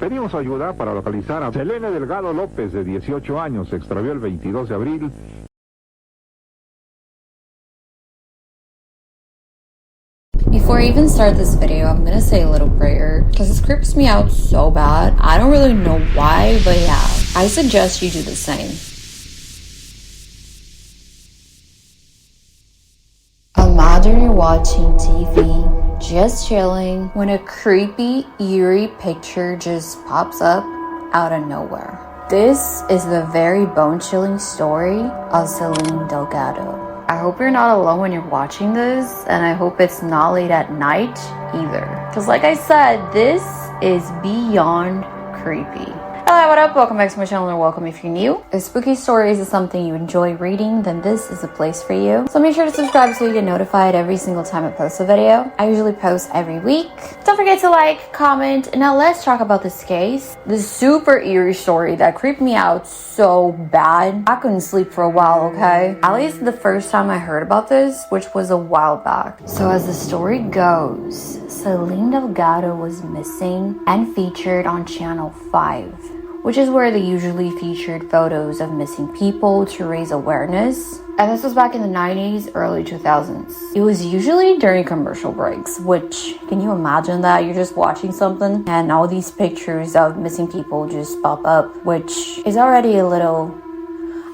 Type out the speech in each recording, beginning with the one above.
Pedimos ayuda para localizar a Selene Delgado López, de 18 años. Se extravió el 22 de abril. Before I even start this video, I'm gonna say a little prayer because this creeps me out so bad. I don't really know why, but yeah, I suggest you do the same. Imagine you're watching TV, just chilling, when a creepy, eerie picture just pops up out of nowhere. This is the very bone-chilling story of Selene Delgado. I hope you're not alone when you're watching this, and I hope it's not late at night either. Because like I said, this is beyond creepy. Hello, what up? Welcome back to my channel, or welcome if you're new. If spooky stories is something you enjoy reading, then this is a place for you. So make sure to subscribe so you get notified every single time I post a video. I usually post every week. Don't forget to like, comment, and now let's talk about this case. This super eerie story that creeped me out so bad. I couldn't sleep for a while, okay? At least the first time I heard about this, which was a while back. So as the story goes, Selene Delgado was missing and featured on Channel 5. Which is where they usually featured photos of missing people to raise awareness. And this was back in the 90s, early 2000s. It was usually during commercial breaks, which, can you imagine that? You're just watching something and all these pictures of missing people just pop up, which is already a little,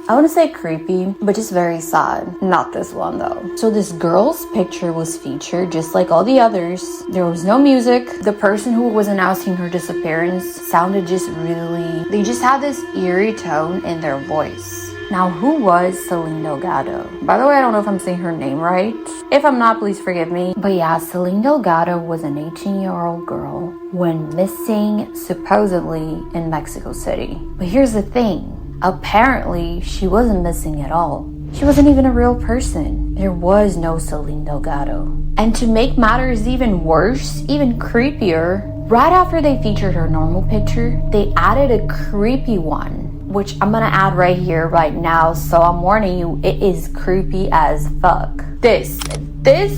I wouldn't say creepy, but just very sad. Not this one though. So this girl's picture was featured just like all the others. There was no music. The person who was announcing her disappearance sounded just really, they just had this eerie tone in their voice. Now, who was Selene Delgado? By the way, I don't know if I'm saying her name right. If I'm not, please forgive me. But yeah, Selene Delgado was an 18-year-old girl when missing supposedly in Mexico City. But here's the thing. Apparently, she wasn't missing at all. She wasn't even a real person. There was no Selene Delgado. And to make matters even worse, even creepier, right after they featured her normal picture, they added a creepy one, which I'm gonna add right here, right now. So I'm warning you, it is creepy as fuck. This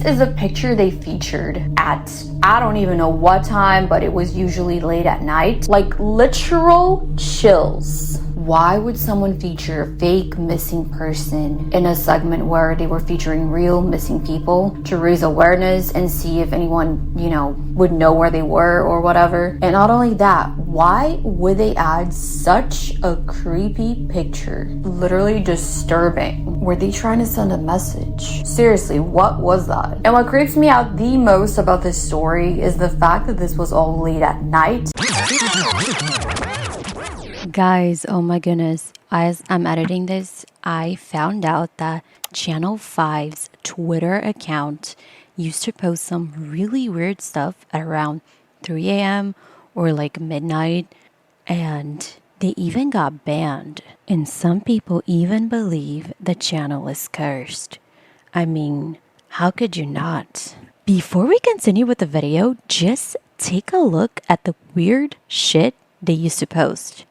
is a picture they featured at, I don't even know what time, but it was usually late at night. Like literal chills. Why would someone feature a fake missing person in a segment where they were featuring real missing people to raise awareness and see if anyone, would know where they were or whatever? And not only that, why would they add such a creepy picture? Literally disturbing. Were they trying to send a message? Seriously, what was that? And what creeps me out the most about this story is the fact that this was all late at night. Guys, oh my goodness, as I'm editing this, I found out that Channel 5's Twitter account used to post some really weird stuff at around 3 a.m. or like midnight, and they even got banned. And some people even believe the channel is cursed. I mean, how could you not? Before we continue with the video, just take a look at the weird shit they used to post.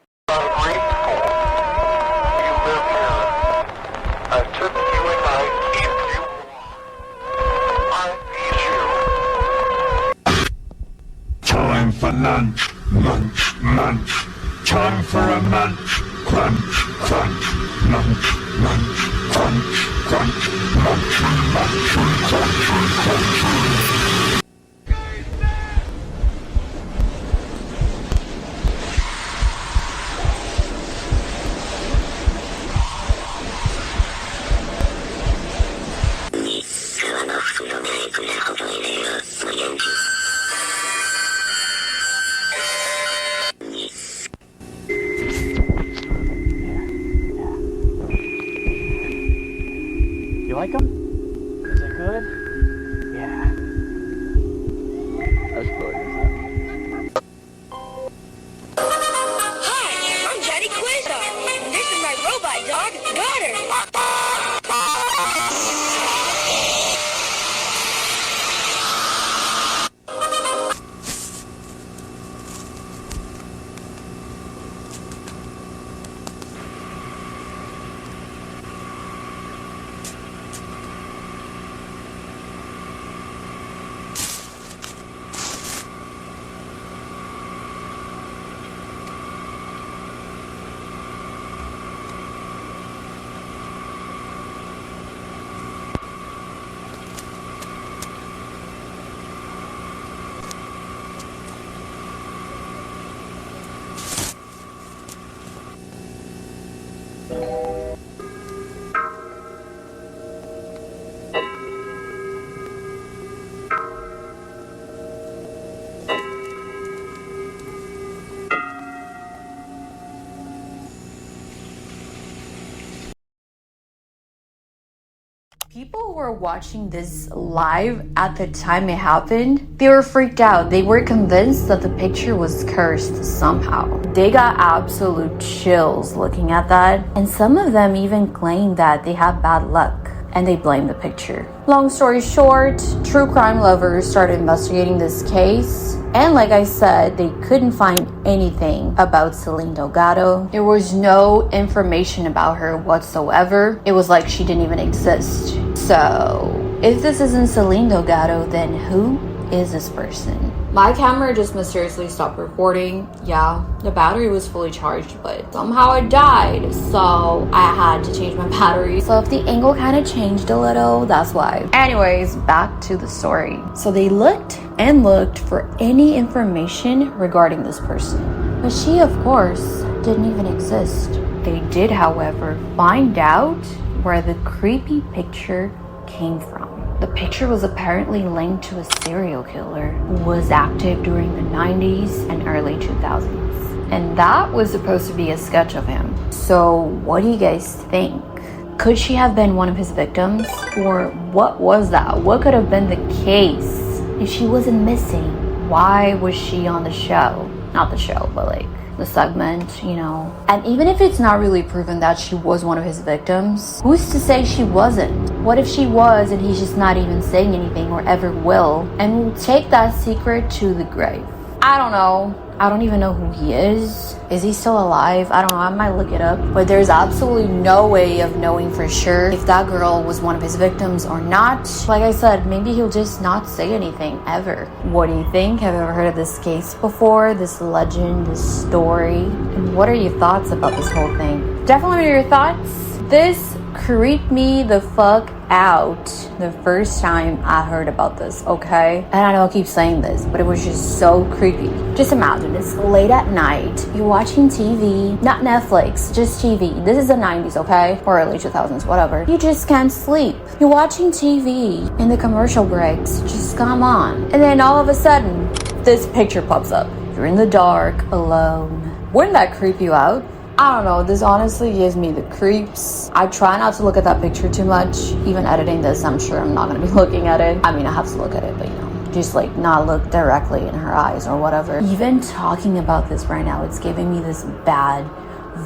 Time for lunch, munch, munch. Time for a munch, crunch, crunch. Munch, munch, crunch, crunch. Munch, munch, crunch, crunch. You like them? Is it good? Yeah. That's good. Hi, I'm Daddy Quizdog, and this is my robot dog, Daughter. were watching this live at the time it happened, they were freaked out. They were convinced that the picture was cursed somehow. They got absolute chills looking at that, and some of them even claimed that they had bad luck and they blamed the picture. Long story short, true crime lovers started investigating this case, and like I said, they couldn't find anything about Selene Delgado. There was no information about her whatsoever. It was like she didn't even exist. So, if this isn't Selene Delgado, then who is this person? My camera just mysteriously stopped recording. Yeah, the battery was fully charged, but somehow it died, so I had to change my battery. So if the angle kind of changed a little, that's why. Anyways, back to the story. So they looked and looked for any information regarding this person, but she, of course, didn't even exist. They did, however, find out where the creepy picture came from. The picture was apparently linked to a serial killer who was active during the 90s and early 2000s. And that was supposed to be a sketch of him. So what do you guys think? Could she have been one of his victims? Or what was that? What could have been the case? If she wasn't missing, why was she on the show? Not the show, but like the segment, you know. And even if it's not really proven that she was one of his victims, who's to say she wasn't? What if she was and he's just not even saying anything or ever will, and will take that secret to the grave? I don't know. I don't even know who he is. Is he still alive? I don't know. I might look it up. But there's absolutely no way of knowing for sure if that girl was one of his victims or not. Like I said, maybe he'll just not say anything ever. What do you think? Have you ever heard of this case before? This legend, this story? And what are your thoughts about this whole thing? Definitely let me know your thoughts. This creeped me the fuck out the first time I heard about this, okay? And I know I keep saying this, but it was just so creepy. Just imagine, it's late at night, you're watching TV, not Netflix, just TV. This is the 90s, okay? Or early 2000s, whatever. You just can't sleep. You're watching TV and the commercial breaks just come on. And then all of a sudden, this picture pops up. You're in the dark, alone. Wouldn't that creep you out? I don't know, this honestly gives me the creeps. I try not to look at that picture too much. Even editing this, I'm sure I'm not gonna be looking at it. I mean, I have to look at it, but you know, just like not look directly in her eyes or whatever. Even talking about this right now, it's giving me this bad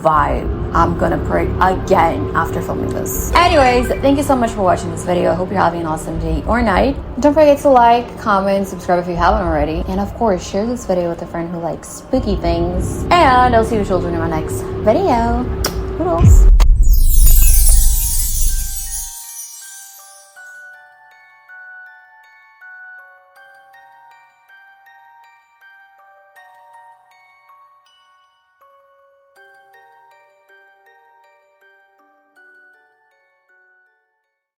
vibe. I'm gonna pray again after filming this. Anyways, thank you so much for watching this video. I hope you're having an awesome day or night. Don't forget to like, comment, subscribe if you haven't already, and of course share this video with a friend who likes spooky things. And I'll see you children in my next video. Toodles.